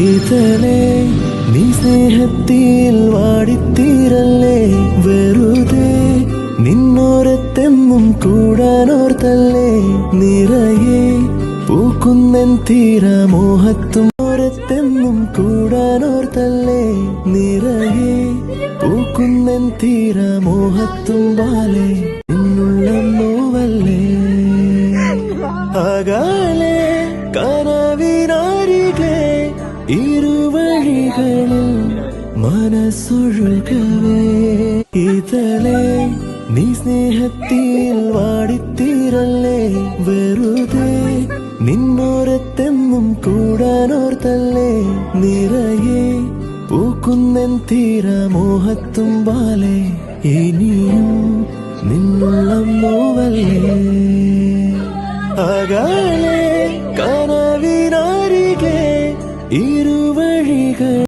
ഇതലേ നീ സ്നേഹത്തിൽ വാടിത്തീരല്ലേ, വെറുതെ നിന്നോരത്തെന്നും കൂടാനോർത്തല്ലേ, നിറയെ പൂക്കുന്നൻ തീരമോഹത്തും ഓരത്തെന്നും കൂടാനോർത്തല്ലേ, നിറയെ പൂക്കുന്നൻ തീരമോഹത്തും വാലേ നിന്നുള്ള നോവല്ലേ. അകാലേ കനവിനാരികെ ഇരുവഴികളിൽ മനസ്സൊഴുകവേ, ഇതലേ നീ സ്നേഹത്തിൽ വാടിത്തീരല്ലേ, വെറുതെ നിന്നോരത്തെന്നും കൂടാനോർത്തല്ലേ, നിറയെ പൂക്കുന്നൻ തീരമോഹത്തും വാലേ ഇനിയും നിന്നുള്ള നോവല്ലേ. അകാലേ കനവിനാരികെ ഇരുവഴികൾ